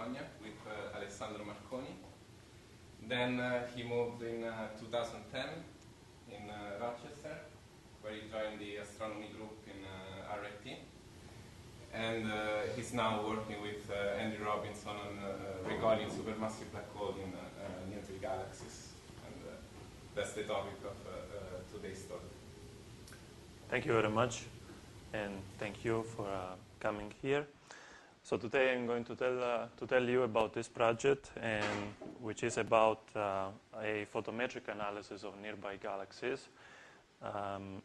Bologna with Alessandro Marconi. Then he moved in 2010 in Rochester, where he joined the astronomy group in RIT. And he's now working with Andrew Robinson on recoiling supermassive black hole in neutral galaxies. And that's the topic of today's talk. Thank you very much, and thank you for coming here. So today I'm going to tell you about this project, which is about a photometric analysis of nearby galaxies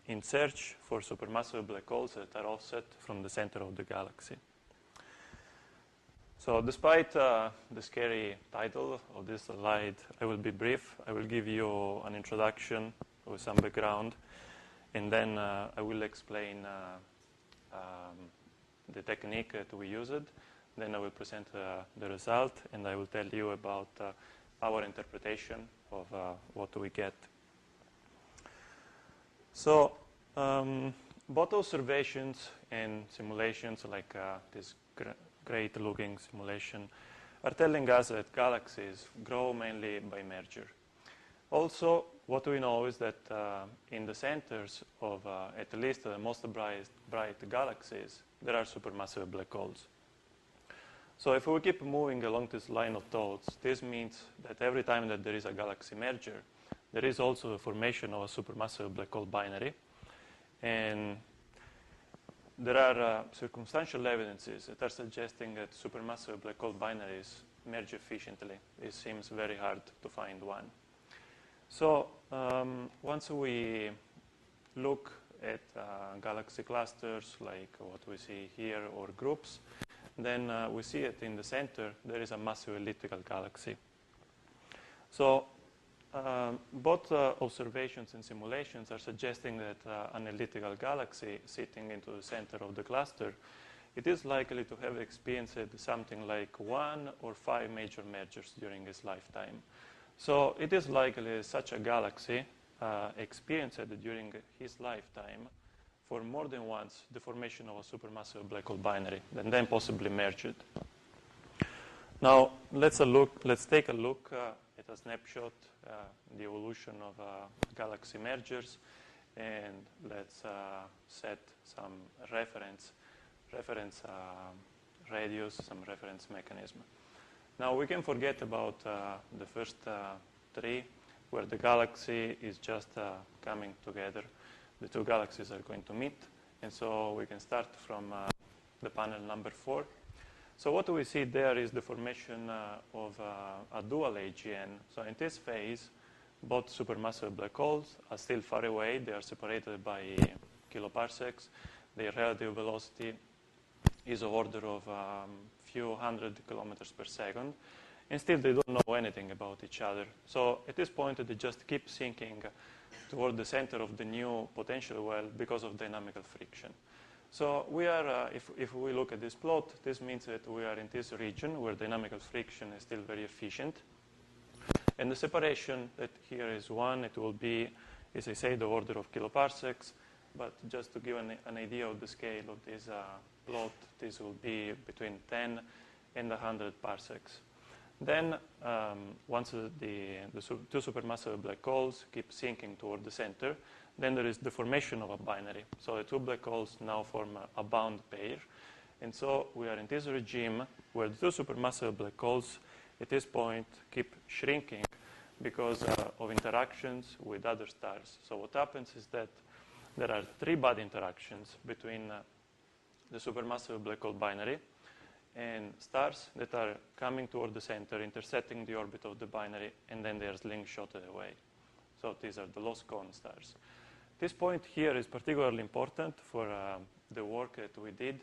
in search for supermassive black holes that are offset from the center of the galaxy. So despite the scary title of this slide, I will be brief. I will give you an introduction with some background, and then I will explain the technique that we used. Then I will present the result, and I will tell you about our interpretation of what we get. So both observations and simulations, like this great-looking simulation, are telling us that galaxies grow mainly by merger. Also, what we know is that in the centers of at least the most bright galaxies, there are supermassive black holes. So if we keep moving along this line of thoughts, this means that every time that there is a galaxy merger, there is also the formation of a supermassive black hole binary. And there are circumstantial evidences that are suggesting that supermassive black hole binaries merge efficiently. It seems very hard to find one. So once we look at galaxy clusters like what we see here, or groups, then we see that in the center there is a massive elliptical galaxy. So both observations and simulations are suggesting that an elliptical galaxy sitting into the center of the cluster, it is likely to have experienced something like 1 or 5 major mergers during its lifetime. So it is likely such a galaxy experienced during his lifetime for more than once the formation of a supermassive black hole binary, and then possibly merged. Now let's take a look at a snapshot, the evolution of galaxy mergers, and let's set some reference radius, some reference mechanism. Now we can forget about the first 3, where the galaxy is just coming together. The 2 galaxies are going to meet, and so we can start from the panel number 4. So what we see there is the formation of a dual AGN. So in this phase, both supermassive black holes are still far away. They are separated by kiloparsecs. Their relative velocity is of order of few hundred kilometers per second, and still they don't know anything about each other. So at this point, they just keep sinking toward the center of the new potential well because of dynamical friction. So we are, if we look at this plot, this means that we are in this region where dynamical friction is still very efficient. And the separation that here is 1, it will be, as I say, the order of kiloparsecs. But just to give an idea of the scale of this plot, this will be between 10 and 100 parsecs. Then, once the 2 supermassive black holes keep sinking toward the center, then there is the formation of a binary. So the 2 black holes now form a bound pair. And so we are in this regime where the 2 supermassive black holes at this point keep shrinking because of interactions with other stars. So what happens is that there are 3 bad interactions between the supermassive black hole binary and stars that are coming toward the center, intersecting the orbit of the binary, and then they are slingshotted away. So these are the lost cone stars. This point here is particularly important for the work that we did,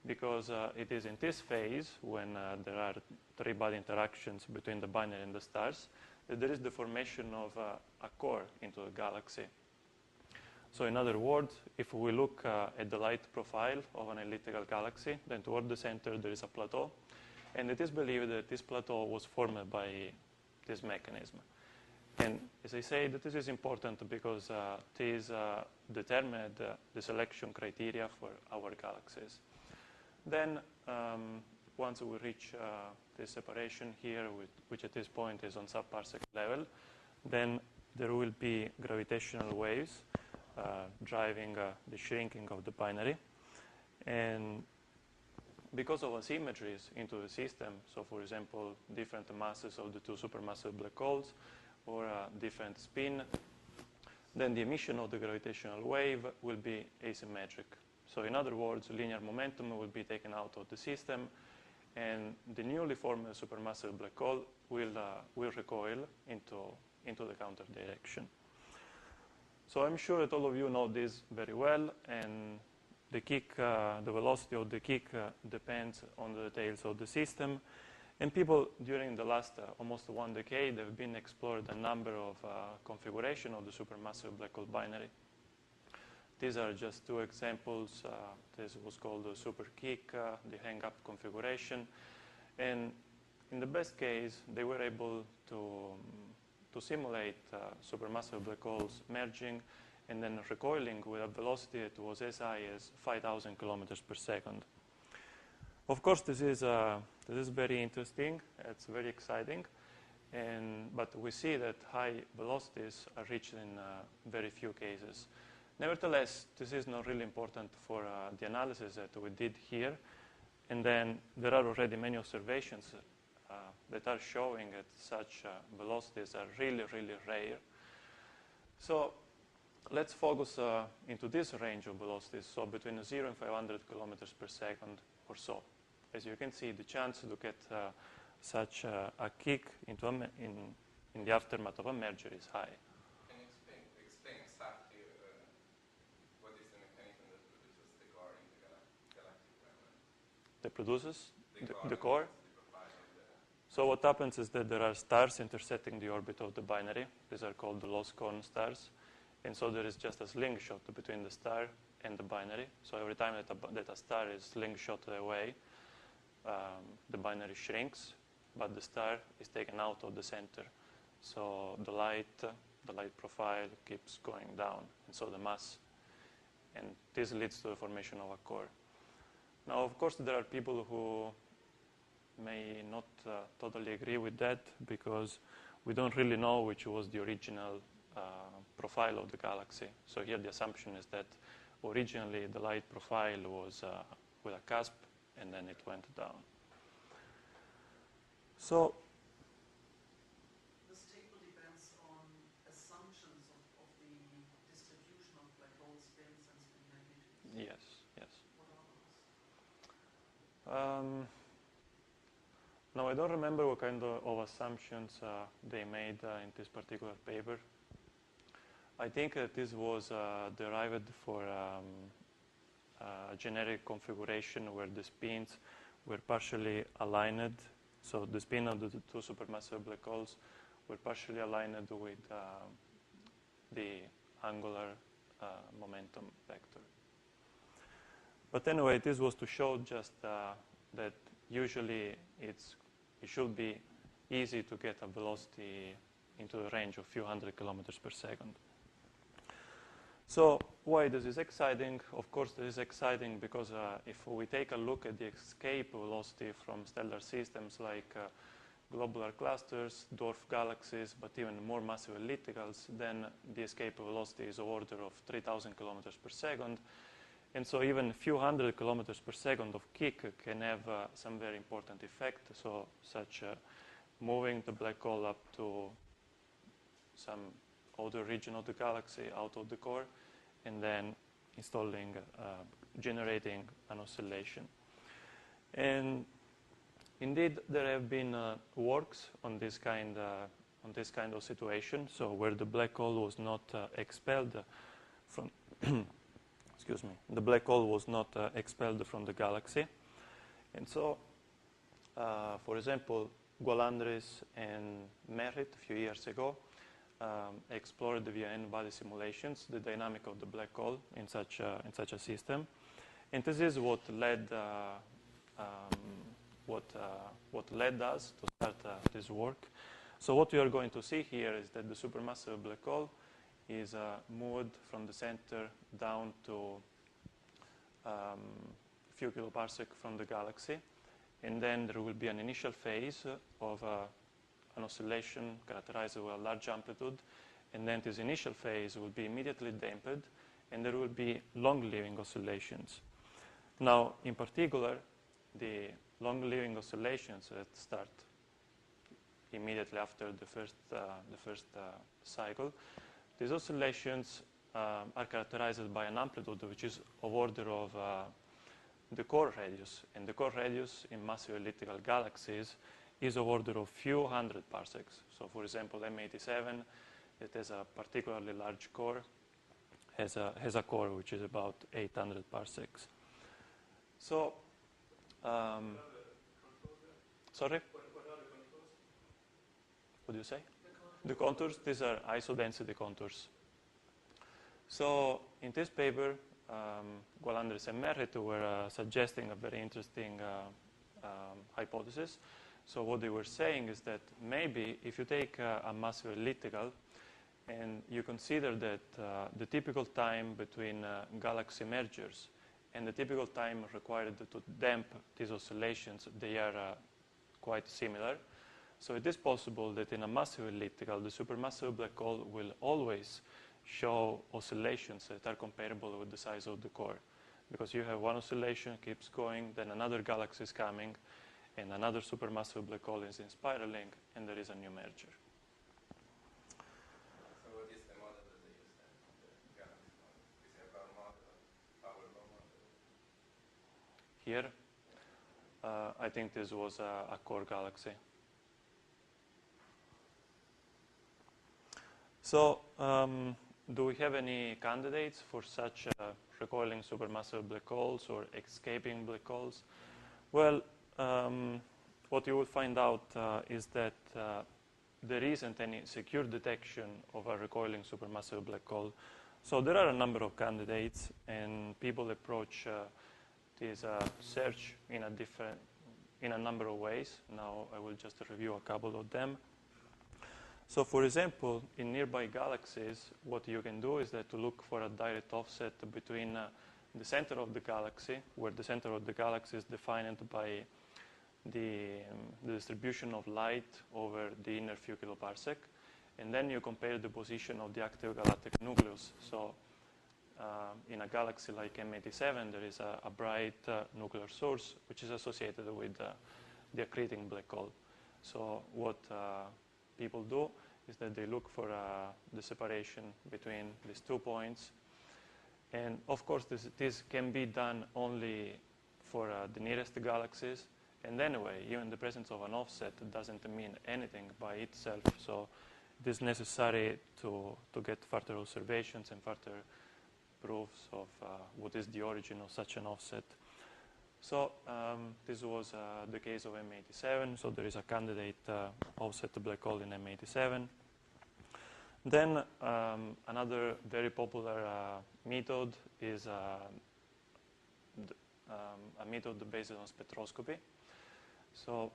because it is in this phase, when there are 3 bad interactions between the binary and the stars, that there is the formation of a core into the galaxy. So in other words, if we look at the light profile of an elliptical galaxy, then toward the center there is a plateau. And it is believed that this plateau was formed by this mechanism. And as I say, that this is important because this determined the selection criteria for our galaxies. Then once we reach this separation here, which at this point is on sub-parsec level, then there will be gravitational waves driving the shrinking of the binary. And because of asymmetries into the system, so for example, different masses of the two supermassive black holes or different spin, then the emission of the gravitational wave will be asymmetric. So in other words, linear momentum will be taken out of the system, and the newly formed supermassive black hole will recoil into the counter direction. So I'm sure that all of you know this very well, and the kick, the velocity of the kick depends on the details of the system. And people during the last almost 1 decade have been explored a number of configurations of the supermassive black hole binary. These are just two examples. This was called the super kick, the hang-up configuration. And in the best case, they were able to simulate supermassive black holes merging and then recoiling with a velocity that was as high as 5,000 kilometers per second. Of course, this is very interesting. It's very exciting. But we see that high velocities are reached in very few cases. Nevertheless, this is not really important for the analysis that we did here. And then there are already many observations that are showing that such velocities are really, really rare. So let's focus into this range of velocities, so between 0 and 500 kilometers per second or so. As you can see, the chance to get such a kick in the aftermath of a merger is high. Can you explain exactly what is the mechanism that produces the core in the galactic environment? That produces the core? core? So what happens is that there are stars intersecting the orbit of the binary. These are called the lost cone stars. And so there is just a slingshot between the star and the binary. So every time that a star is slingshot away, the binary shrinks, but the star is taken out of the center. So the light profile keeps going down, and so the mass. And this leads to the formation of a core. Now, of course, there are people who may not totally agree with that, because we don't really know which was the original profile of the galaxy. So here the assumption is that originally the light profile was with a cusp, and then it went down. So the statement depends on assumptions of the distribution of black hole spins and spin magnitudes. yes. What are those? No, I don't remember what kind of assumptions they made in this particular paper. I think that this was derived for a generic configuration where the spins were partially aligned. So the spin of the two supermassive black holes were partially aligned with the angular momentum vector. But anyway, this was to show just that usually it should be easy to get a velocity into the range of a few hundred kilometers per second. So why this is exciting? Of course, this is exciting because if we take a look at the escape velocity from stellar systems like globular clusters, dwarf galaxies, but even more massive ellipticals, then the escape velocity is of order of 3,000 kilometers per second. And so even a few hundred kilometers per second of kick can have some very important effect. So such moving the black hole up to some other region of the galaxy out of the core, and then generating an oscillation. And indeed, there have been works on this kind of situation. So where the black hole was not expelled from excuse me, the black hole was not expelled from the galaxy. And so, for example, Gualandris and Merritt a few years ago explored via n-body simulations the dynamic of the black hole in such a system. And this is what led us to start this work. So what we are going to see here is that the supermassive black hole is moved from the center down to a few kiloparsec from the galaxy. and then there will be an initial phase of an oscillation characterized with a large amplitude, and then this initial phase will be immediately dampened, and there will be long-living oscillations. Now, in particular, the long-living oscillations that start immediately after the first cycle, these oscillations are characterized by an amplitude which is of order of the core radius, and the core radius in massive elliptical galaxies is of order of few hundred parsecs. So, for example, M87, it has a particularly large core, has a core which is about 800 parsecs. So, sorry? What do you say? The contours, these are isodensity contours. So, in this paper, Gualandres and Merritt were suggesting a very interesting hypothesis. So what they were saying is that maybe if you take a massive elliptical and you consider that the typical time between galaxy mergers and the typical time required to dampen these oscillations, they are quite similar. So it is possible that in a massive elliptical, the supermassive black hole will always show oscillations that are comparable with the size of the core. Because you have one oscillation, keeps going, then another galaxy is coming, and another supermassive black hole is in spiraling, and there is a new merger. So what is the model that they use then? The galaxy model? Is it a Bohr model or Power-Law model? Here, I think this was a core galaxy. So, do we have any candidates for such recoiling supermassive black holes or escaping black holes? Well, what you will find out is that there isn't any secure detection of a recoiling supermassive black hole. So there are a number of candidates, and people approach this search in a number of ways. Now I will just review a couple of them. So, for example, in nearby galaxies, what you can do is that to look for a direct offset between the center of the galaxy, where the center of the galaxy is defined by the distribution of light over the inner few kiloparsec, and then you compare the position of the active galactic nucleus. So, in a galaxy like M87, there is a bright nuclear source which is associated with the accreting black hole. So, what people do is that they look for the separation between these 2 points. And of course, this can be done only for the nearest galaxies. And anyway, even the presence of an offset doesn't mean anything by itself. So it is necessary to get further observations and further proofs of what is the origin of such an offset. So this was the case of M87. So there is a candidate offset black hole in M87. Then another very popular method is a method based on spectroscopy. So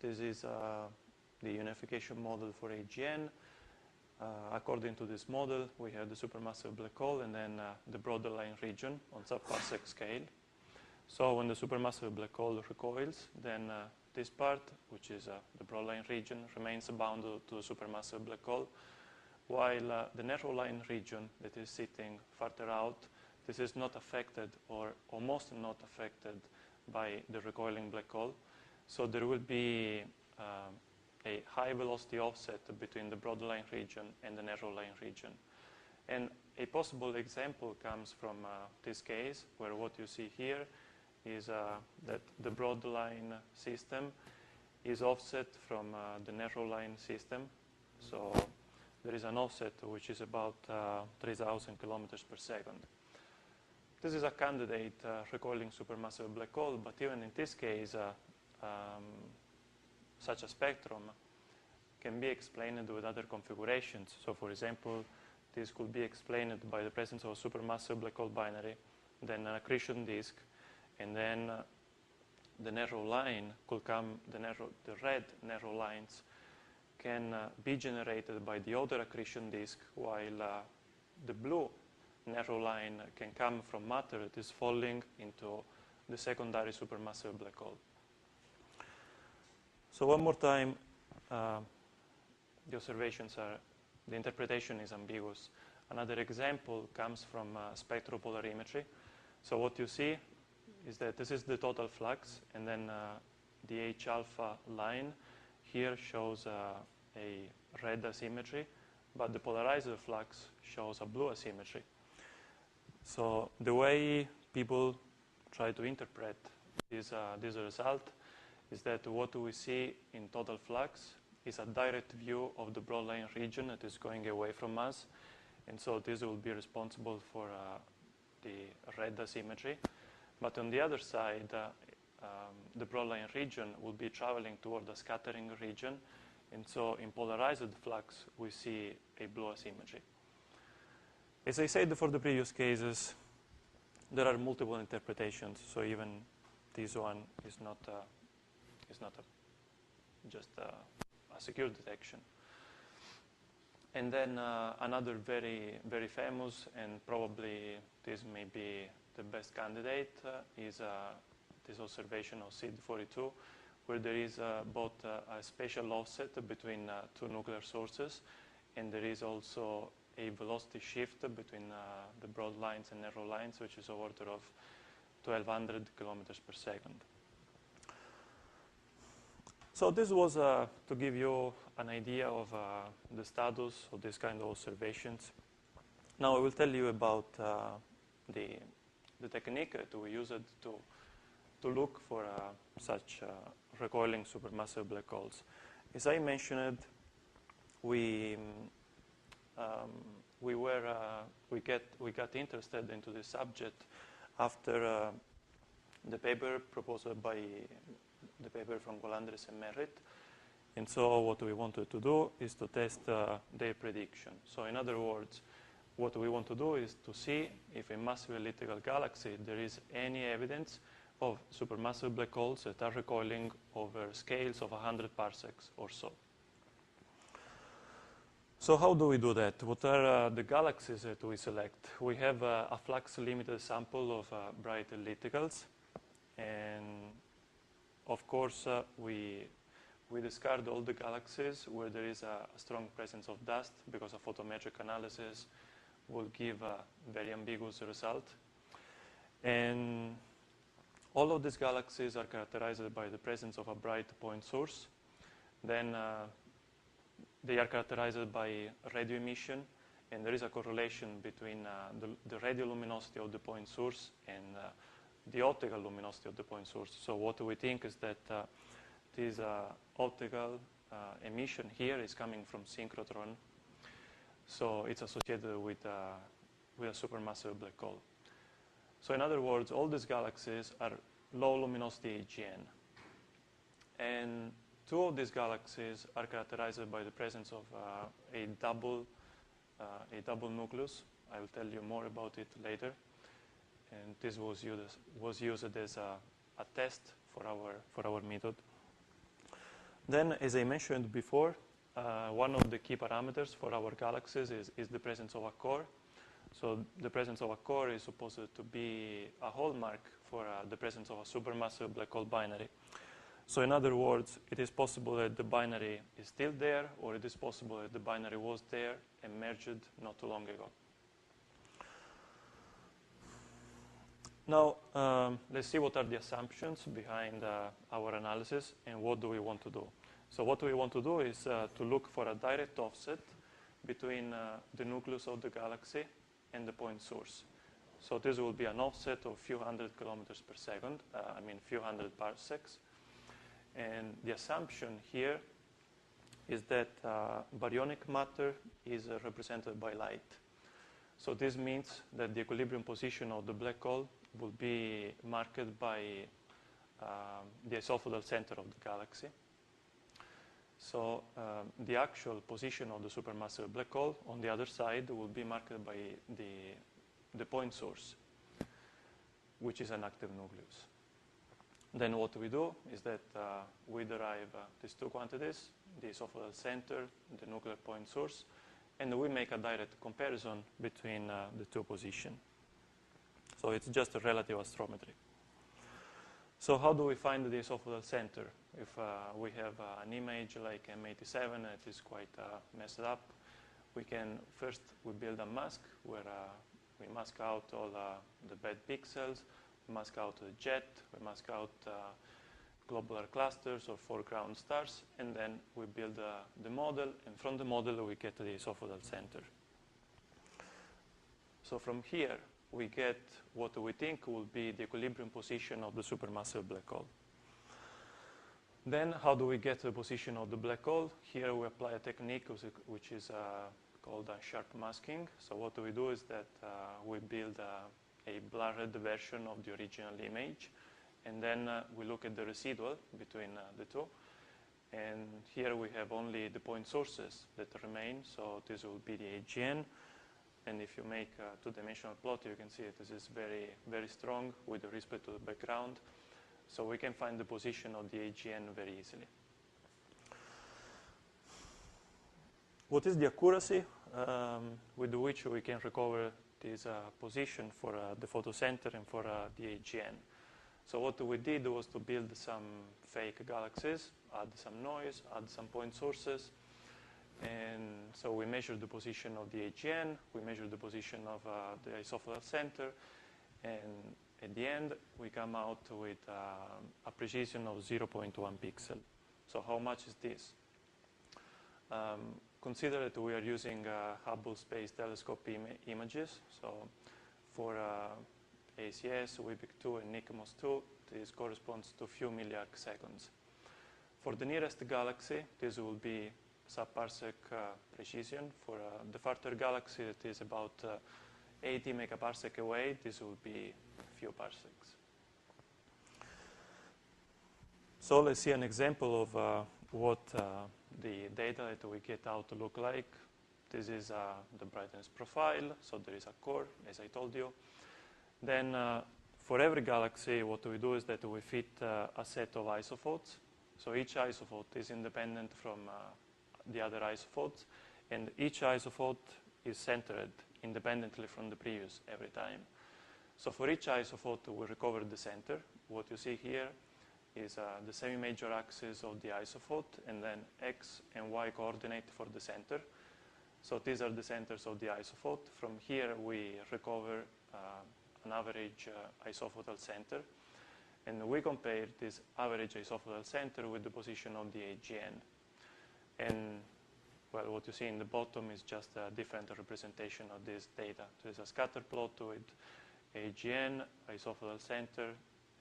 this is the unification model for AGN. According to this model, we have the supermassive black hole and then the borderline region on sub-parsec scale. So when the supermassive black hole recoils, then this part, which is the broadline region, remains bound to the supermassive black hole, while the narrow line region that is sitting further out, this is not affected or almost not affected by the recoiling black hole. So there will be a high velocity offset between the broadline region and the narrow line region. And a possible example comes from this case, where what you see here is that the broadline system is offset from the narrow line system. So there is an offset which is about 3,000 kilometers per second. This is a candidate recoiling supermassive black hole, but even in this case, such a spectrum can be explained with other configurations. So for example, this could be explained by the presence of a supermassive black hole binary, then an accretion disk, and then the narrow line could come, the red narrow lines can be generated by the other accretion disk, while the blue narrow line can come from matter that is falling into the secondary supermassive black hole. So one more time, the observations are, the interpretation is ambiguous. Another example comes from spectropolarimetry. So what you see is that this is the total flux, and then the H alpha line here shows a red asymmetry, but the polarized flux shows a blue asymmetry. So the way people try to interpret this result is that what we see in total flux is a direct view of the broadline region that is going away from us, and so this will be responsible for the red asymmetry. But on the other side, the broadline region will be traveling toward the scattering region, and so in polarized flux we see a blue asymmetry. As I said for the previous cases, there are multiple interpretations, so even this one is not just a secure detection. And then another very, very famous, and probably this may be the best candidate, is this observation of SID42, where there is both a spatial offset between two nuclear sources, and there is also a velocity shift between the broad lines and narrow lines, which is of order of 1,200 kilometers per second. So this was to give you an idea of the status of this kind of observations. Now I will tell you about the technique that we used to look for such recoiling supermassive black holes. As I mentioned, we got interested into this subject after the paper proposed by the paper from Golandres and Merritt. And so what we wanted to do is to test their prediction. So in other words, what we want to do is to see if in massive elliptical galaxy there is any evidence of supermassive black holes that are recoiling over scales of 100 parsecs or so. So how do we do that? What are the galaxies that we select? We have a flux-limited sample of bright ellipticals, and of course we discard all the galaxies where there is a strong presence of dust, because a photometric analysis will give a very ambiguous result. And all of these galaxies are characterized by the presence of a bright point source. Then they are characterized by radio emission, and there is a correlation between the radio luminosity of the point source and the optical luminosity of the point source. So what we think is that this optical emission here is coming from synchrotron, so it's associated with a supermassive black hole. So in other words, all these galaxies are low luminosity AGN. And two of these galaxies are characterized by the presence of a double nucleus. I will tell you more about it later. And this was used as a test for our method. Then, as I mentioned before, one of the key parameters for our galaxies is the presence of a core. So the presence of a core is supposed to be a hallmark for the presence of a supermassive black hole binary. So in other words, it is possible that the binary is still there, or it is possible that the binary was there and merged not too long ago. Now, let's see what are the assumptions behind our analysis and what do we want to do. So what we want to do is to look for a direct offset between the nucleus of the galaxy and the point source. So this will be an offset of a few hundred kilometers per second, few hundred parsecs. And the assumption here is that baryonic matter is represented by light. So this means that the equilibrium position of the black hole will be marked by the isophodal center of the galaxy. So the actual position of the supermassive black hole on the other side will be marked by the point source, which is an active nucleus. Then what we do is that we derive these two quantities, the isophodal center, the nuclear point source, and we make a direct comparison between the two positions. So it's just a relative astrometry. So how do we find the esophageal center? If we have an image like M87 and it is quite messed up, we build a mask where we mask out all the bad pixels, we mask out the jet, we mask out globular clusters or foreground stars, and then we build the model, and from the model we get the esophageal center. So from here, we get what we think will be the equilibrium position of the supermassive black hole. Then how do we get the position of the black hole? Here we apply a technique which is called sharp masking. So what we do is that we build a blurred version of the original image, and then we look at the residual between the two. And here we have only the point sources that remain, so this will be the AGN. And if you make a two-dimensional plot, you can see this is very, very strong with respect to the background. So we can find the position of the AGN very easily. What is the accuracy with which we can recover this position for the photocenter and for the AGN? So what we did was to build some fake galaxies, add some noise, add some point sources. And so we measured the position of the AGN, we measured the position of the esophageal center, and at the end we come out with a precision of 0.1 pixel. So how much is this? Consider that we are using Hubble Space Telescope images. So for ACS, WIBIC2, and NICMOS2, this corresponds to a few milliarc seconds. For the nearest galaxy, this will be sub-parsec precision. For the farther galaxy, it is about 80 megaparsec away. This will be a few parsecs. So let's see an example of what the data that we get out to look like. This is the brightness profile. So there is a core, as I told you. Then for every galaxy, what we do is that we fit a set of isophotes. So each isophote is independent from the other isophotes, and each isophote is centered independently from the previous every time. So for each isophote, we recover the center. What you see here is the semi-major axis of the isophote, and then x and y coordinate for the center. So these are the centers of the isophote. From here, we recover an average isophotal center, and we compare this average isophotal center with the position of the AGN. And well, what you see in the bottom is just a different representation of this data. There's a scatter plot with AGN, isophotal center,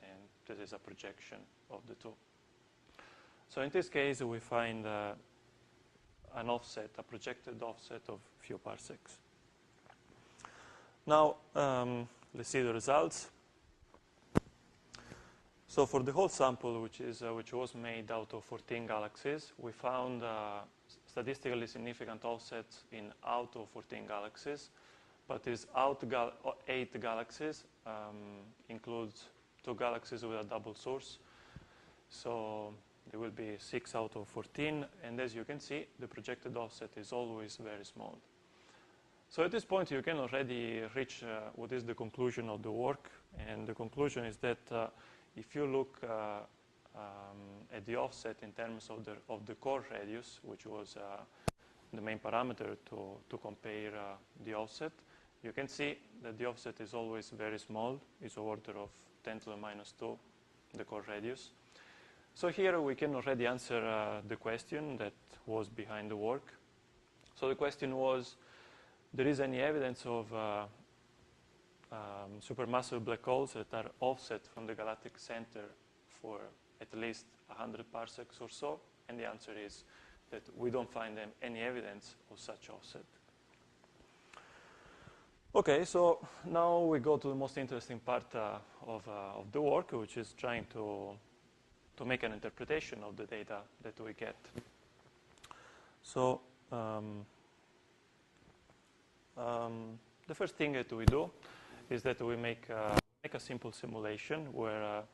and this is a projection of the two. So in this case, we find an offset, a projected offset of few parsecs. Now, let's see the results. So for the whole sample, which was made out of 14 galaxies, we found statistically significant offsets in out of 14 galaxies, but these 8 galaxies includes 2 galaxies with a double source. So there will be 6 out of 14, and as you can see, the projected offset is always very small. So at this point, you can already reach what is the conclusion of the work, and the conclusion is that if you look at the offset in terms of the core radius, which was the main parameter to compare the offset, you can see that the offset is always very small. It's order of 10 to the minus 2, the core radius. So here we can already answer the question that was behind the work. So the question was, there is any evidence of supermassive black holes that are offset from the galactic center for at least 100 parsecs or so? And the answer is that we don't find any evidence of such offset. Okay, so now we go to the most interesting part of the work, which is trying to make an interpretation of the data that we get. So the first thing that we do is that we make a simple simulation where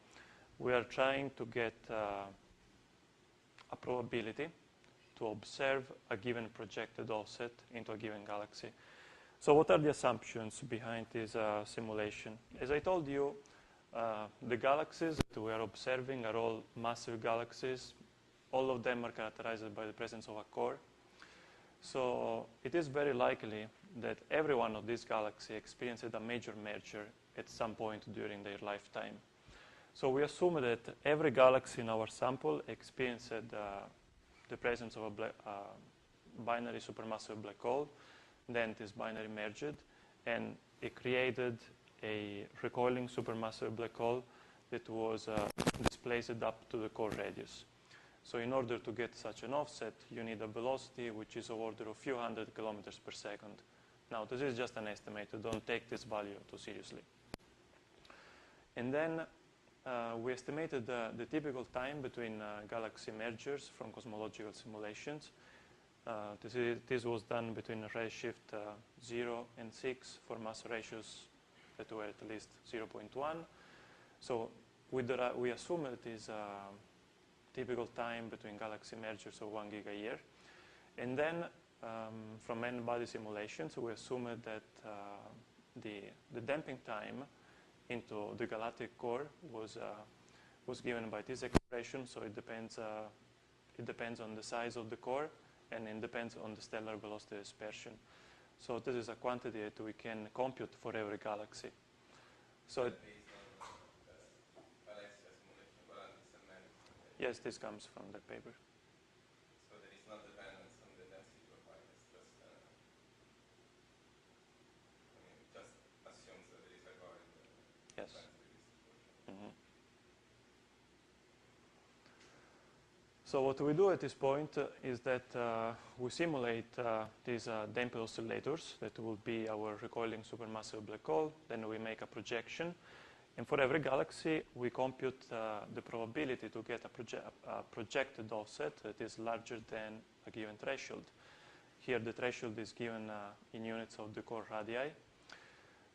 we are trying to get a probability to observe a given projected offset into a given galaxy. So what are the assumptions behind this simulation? As I told you, The galaxies that we are observing are all massive galaxies. All of them are characterized by the presence of a core. So it is very likely that every one of these galaxies experienced a major merger at some point during their lifetime. So we assume that every galaxy in our sample experienced the presence of a binary supermassive black hole. Then this binary merged, and it created a recoiling supermassive black hole that was displaced up to the core radius. So in order to get such an offset, you need a velocity which is of order of a few hundred kilometers per second. Now, this is just an estimate. Don't take this value too seriously. And then we estimated the typical time between galaxy mergers from cosmological simulations. This was done between redshift 0 and 6 for mass ratios that were at least 0.1. So we assume it is typical time between galaxy mergers of 1 giga-year. And then from n-body simulations, we assumed that the damping time into the galactic core was given by this expression. So it depends on the size of the core, and it depends on the stellar velocity dispersion. So this is a quantity that we can compute for every galaxy. So yes, this comes from the paper. So there is not dependence on the density profile. It's just, just assumes that there is a core in the yes. Mm-hmm. So what we do at this point is that we simulate these damped oscillators that will be our recoiling supermassive black hole. Then we make a projection. And for every galaxy, we compute the probability to get a projected offset that is larger than a given threshold. Here, the threshold is given in units of the core radii.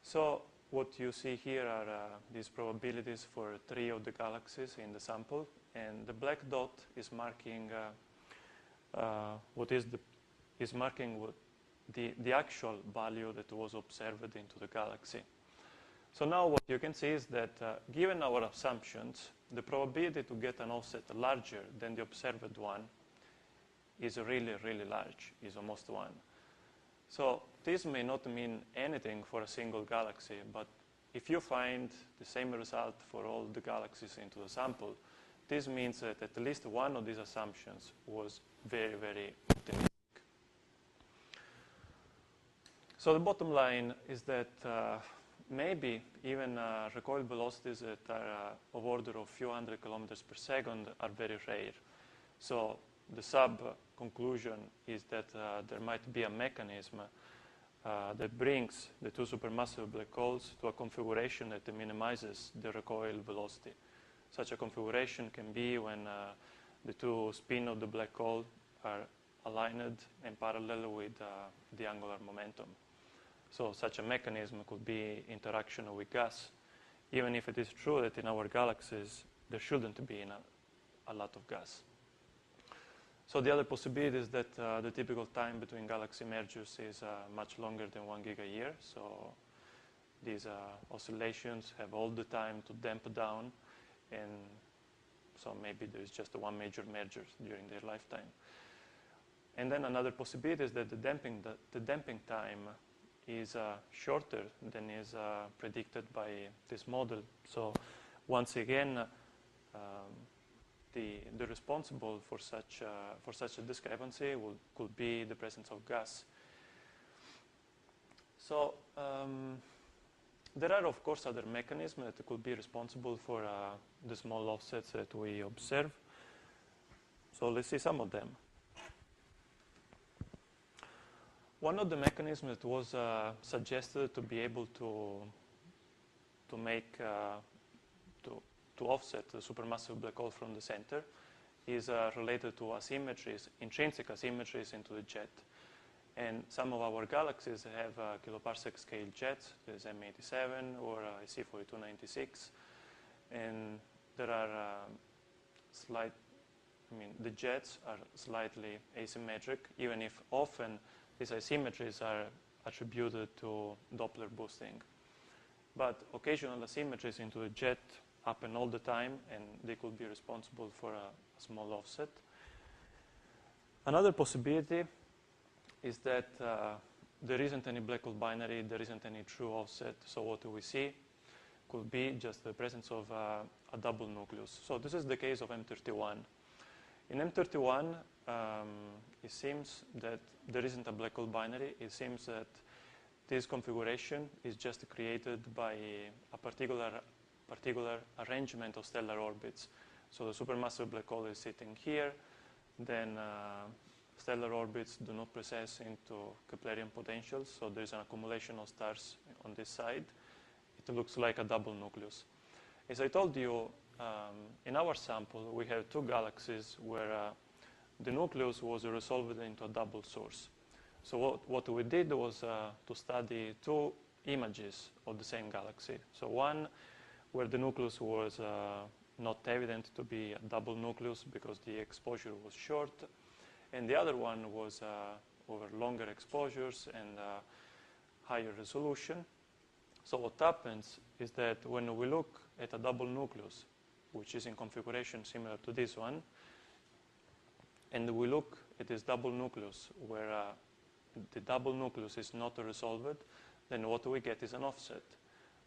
So what you see here are these probabilities for 3 of the galaxies in the sample. And the black dot is marking the actual value that was observed into the galaxy. So now what you can see is that given our assumptions, the probability to get an offset larger than the observed one is really, really large, is almost 1. So this may not mean anything for a single galaxy, but if you find the same result for all the galaxies into the sample, this means that at least one of these assumptions was very, very optimistic. So the bottom line is that maybe even recoil velocities that are of order of a few hundred kilometers per second are very rare. So the sub-conclusion is that there might be a mechanism that brings the 2 supermassive black holes to a configuration that minimizes the recoil velocity. Such a configuration can be when the 2 spin of the black hole are aligned and parallel with the angular momentum. So such a mechanism could be interaction with gas, even if it is true that in our galaxies there shouldn't be a lot of gas. So the other possibility is that the typical time between galaxy mergers is much longer than 1 giga-year. So these oscillations have all the time to damp down, and so maybe there is just one major merger during their lifetime. And then another possibility is that the damping time is shorter than is predicted by this model. So once again, the responsible for such a discrepancy could be the presence of gas. So there are, of course, other mechanisms that could be responsible for the small offsets that we observe. So let's see some of them. One of the mechanisms that was suggested to be able to offset the supermassive black hole from the center is related to asymmetries, intrinsic asymmetries into the jet. And some of our galaxies have kiloparsec scale jets. There's M87 or C4296. And there are the jets are slightly asymmetric, even if often these asymmetries are attributed to Doppler boosting. but occasional asymmetries into a jet happen all the time, and they could be responsible for a small offset. Another possibility is that there isn't any black hole binary, there isn't any true offset, so what we see could be just the presence of a double nucleus. So this is the case of M31. In M31, it seems that there isn't a black hole binary. It seems that this configuration is just created by a particular arrangement of stellar orbits. So the supermassive black hole is sitting here, then stellar orbits do not precess into Keplerian potentials, so there's an accumulation of stars on this side. It looks like a double nucleus. As I told you, in our sample, we have two galaxies where the nucleus was resolved into a double source. So what we did was to study two images of the same galaxy. So one where the nucleus was not evident to be a double nucleus because the exposure was short, and the other one was over longer exposures and higher resolution. So what happens is that when we look at a double nucleus, which is in configuration similar to this one, and we look at this double nucleus where the double nucleus is not resolved, then what we get is an offset.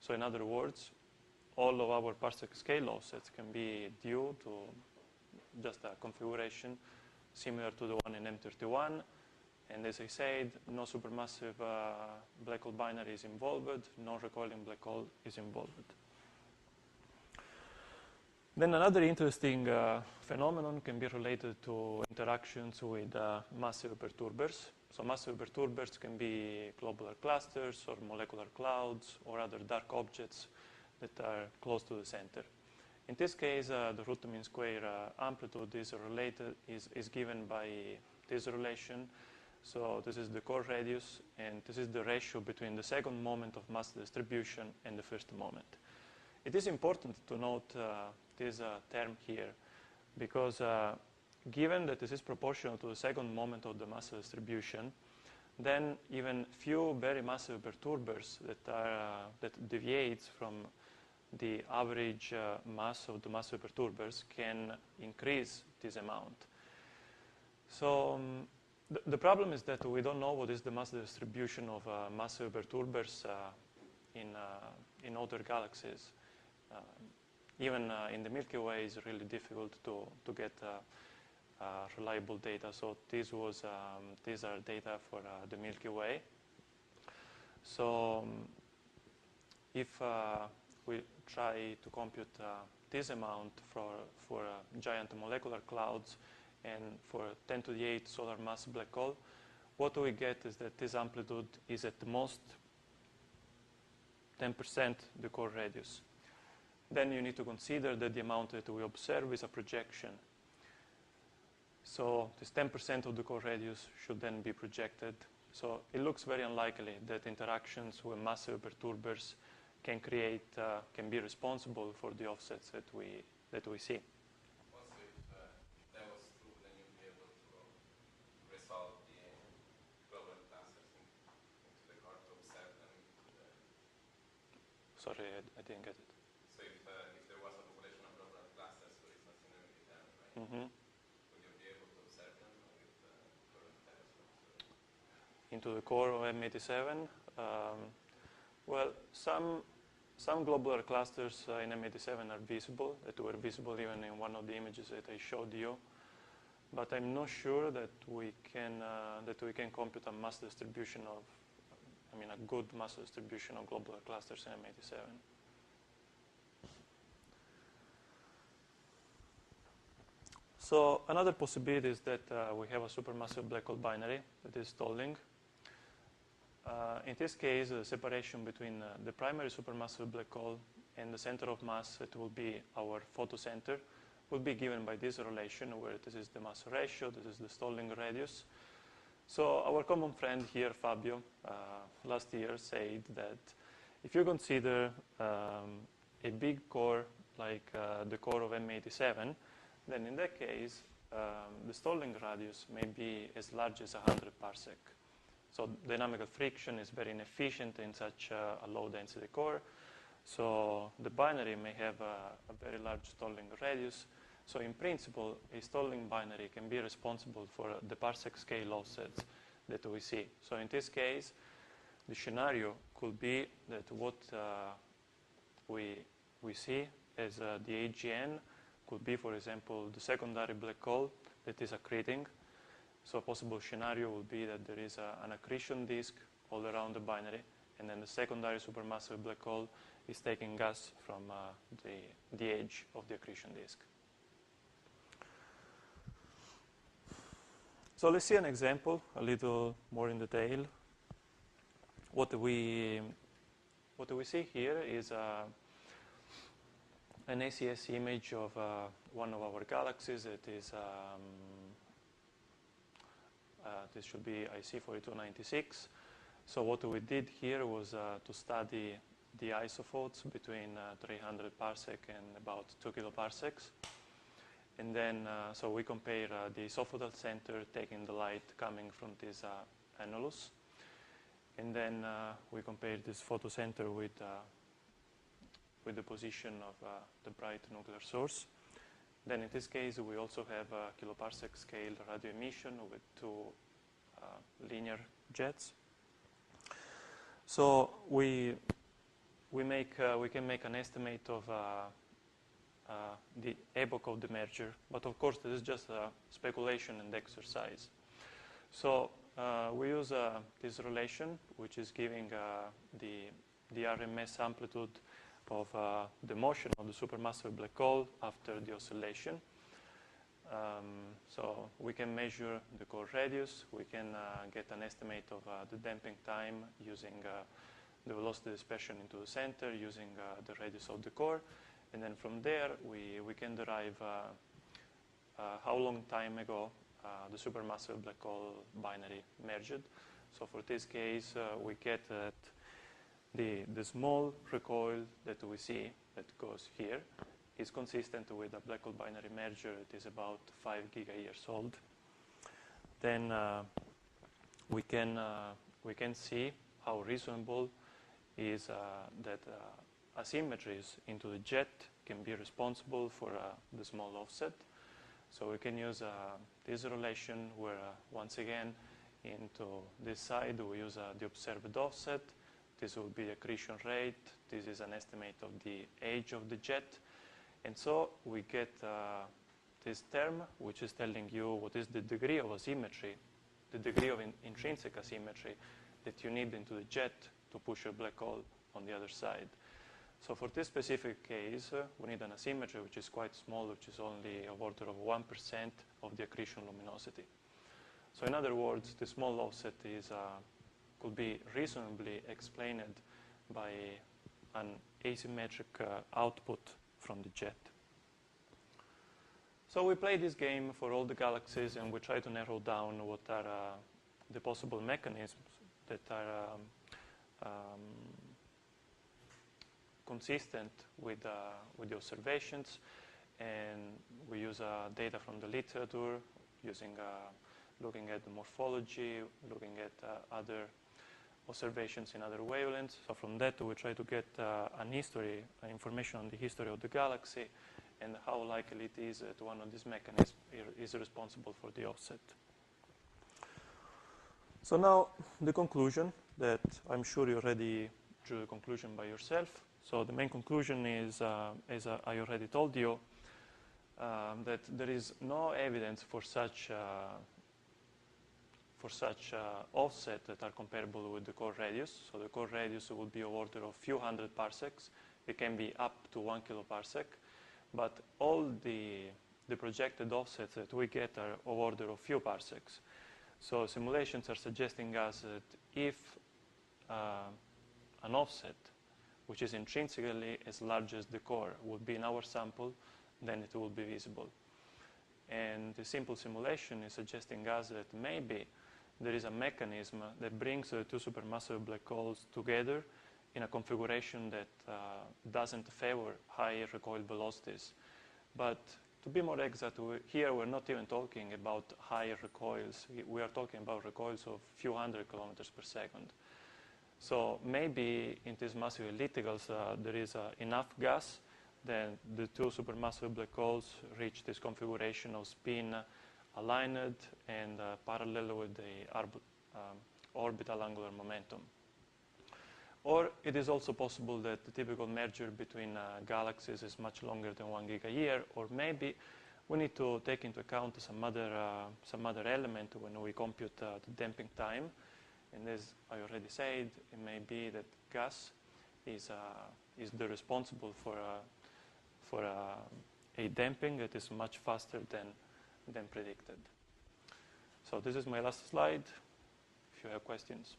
So in other words, all of our parsec scale offsets can be due to just a configuration similar to the one in M31. And as I said, no supermassive black hole binary is involved, no recoiling black hole is involved. Then another interesting phenomenon can be related to interactions with massive perturbers. So massive perturbers can be globular clusters or molecular clouds or other dark objects that are close to the center. In this case, the root mean square amplitude is given by this relation. So this is the core radius, and this is the ratio between the second moment of mass distribution and the first moment. It is important to note this term here, because given that this is proportional to the second moment of the mass distribution, then even few very massive perturbers that deviates from the average mass of the massive perturbers can increase this amount. So the problem is that we don't know what is the mass distribution of massive perturbers in other galaxies. Even in the Milky Way, it's really difficult to get reliable data. So these are data for the Milky Way. So if we try to compute this amount for giant molecular clouds and for 10 to the 8 solar mass black hole, what we get is that this amplitude is at the most 10% the core radius. Then you need to consider that the amount that we observe is a projection. So this 10% of the core radius should then be projected. So it looks very unlikely that interactions with massive perturbers can be responsible for the offsets that we see. Also, if that was true, then you'd be able to resolve the global clusters into the core to observe them. Sorry, I didn't get it. So if there was a population of global clusters, for instance, in M87, right? Mm-hmm. Would you be able to observe them with current telescopes? Into the core of M87? Well, some globular clusters in M87 are visible, that were visible even in one of the images that I showed you. But I'm not sure that we can compute a mass distribution a good mass distribution of globular clusters in M87. So another possibility is that we have a supermassive black hole binary that is stalling. In this case, the separation between the primary supermassive black hole and the center of mass, that will be our photocenter, will be given by this relation where this is the mass ratio, this is the stalling radius. So our common friend here, Fabio, last year said that if you consider a big core like the core of M87, then in that case, the stalling radius may be as large as 100 parsec. So dynamical friction is very inefficient in such a low density core. So the binary may have a very large stalling radius. So in principle, a stalling binary can be responsible for the parsec scale offsets that we see. So in this case, the scenario could be that what we see as the AGN could be, for example, the secondary black hole that is accreting. So a possible scenario would be that there is an accretion disk all around the binary, and then the secondary supermassive black hole is taking gas from the edge of the accretion disk. So let's see an example a little more in detail. What we see here is an ACS image of one of our galaxies. It is this should be IC 4296. So what we did here was to study the isophotes between 300 parsec and about 2 kiloparsecs. And then, so we compare the isophotal center taking the light coming from this annulus. And then we compare this photocenter with the position of the bright nuclear source. Then in this case, we also have a kiloparsec scale radio emission with 2 linear jets. So we can make an estimate of the epoch of the merger, but of course this is just a speculation and exercise. So we use this relation, which is giving the RMS amplitude of the motion of the supermassive black hole after the oscillation. So we can measure the core radius. We can get an estimate of the damping time using the velocity dispersion into the center, using the radius of the core. And then from there, we can derive how long time ago the supermassive black hole binary merged. So for this case, we get that the small recoil that we see that goes here is consistent with a black hole binary merger. It is about 5 gigayears old. Then we can see how reasonable is that asymmetries into the jet can be responsible for the small offset. So we can use this relation where, once again, into this side we use the observed offset. This will be the accretion rate. This is an estimate of the age of the jet. And so we get this term, which is telling you what is the degree of asymmetry, the degree of intrinsic asymmetry that you need into the jet to push a black hole on the other side. So for this specific case, we need an asymmetry which is quite small, which is only of order of 1% of the accretion luminosity. So in other words, the small offset could be reasonably explained by an asymmetric output from the jet. So we play this game for all the galaxies, and we try to narrow down what are the possible mechanisms that are consistent with the observations, and we use data from the literature, using looking at the morphology, looking at other observations in other wavelengths. So from that, we try to get information on the history of the galaxy and how likely it is that one of these mechanisms is responsible for the offset. So now the conclusion that I'm sure you already drew the conclusion by yourself. So the main conclusion is, as I already told you, that there is no evidence for such offset that are comparable with the core radius. So the core radius will be of order of few hundred parsecs. It can be up to 1 kiloparsec. But all the projected offsets that we get are of order of few parsecs. So simulations are suggesting us that if an offset, which is intrinsically as large as the core, would be in our sample, then it will be visible. And the simple simulation is suggesting us that maybe there is a mechanism that brings the two supermassive black holes together in a configuration that doesn't favor high recoil velocities. But to be more exact, here we're not even talking about higher recoils. We are talking about recoils of few hundred kilometers per second. So maybe in these massive ellipticals there is enough gas, then the two supermassive black holes reach this configuration of spin aligned and parallel with the orbital angular momentum. Or it is also possible that the typical merger between galaxies is much longer than 1 gigayear, or maybe we need to take into account some other element when we compute the damping time. And as I already said, it may be that gas is the responsible for a damping that is much faster than predicted. So this is my last slide. If you have questions.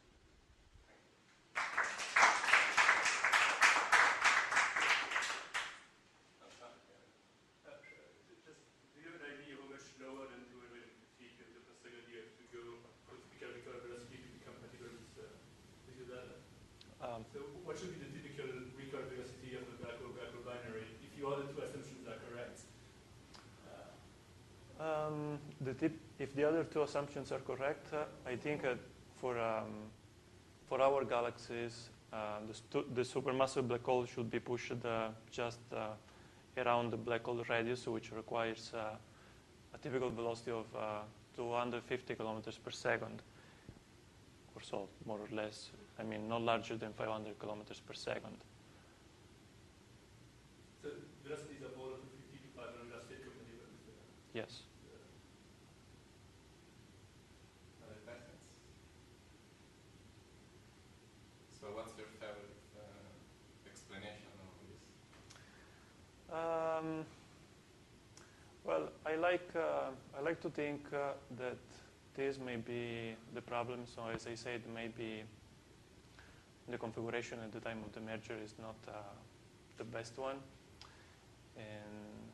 So what should be the typical recoil velocity of a black hole binary if your other two assumptions are correct? If the other two assumptions are correct, I think for our galaxies, the supermassive black hole should be pushed just around the black hole radius, which requires a typical velocity of 250 kilometers per second, or so, more or less. I mean, not larger than 500 kilometers per second. So velocities of all of the 50 to 500 are state compatible? Yes. Other questions? So what's your favorite explanation of this? Well, I like to think that this may be the problem. So as I said, maybe the configuration at the time of the merger is not the best one. And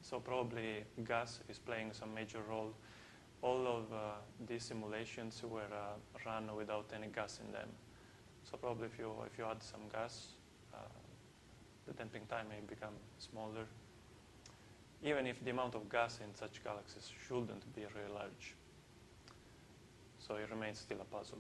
so probably gas is playing some major role. All of these simulations were run without any gas in them. So probably if you add some gas, the damping time may become smaller, even if the amount of gas in such galaxies shouldn't be really large. So it remains still a puzzle.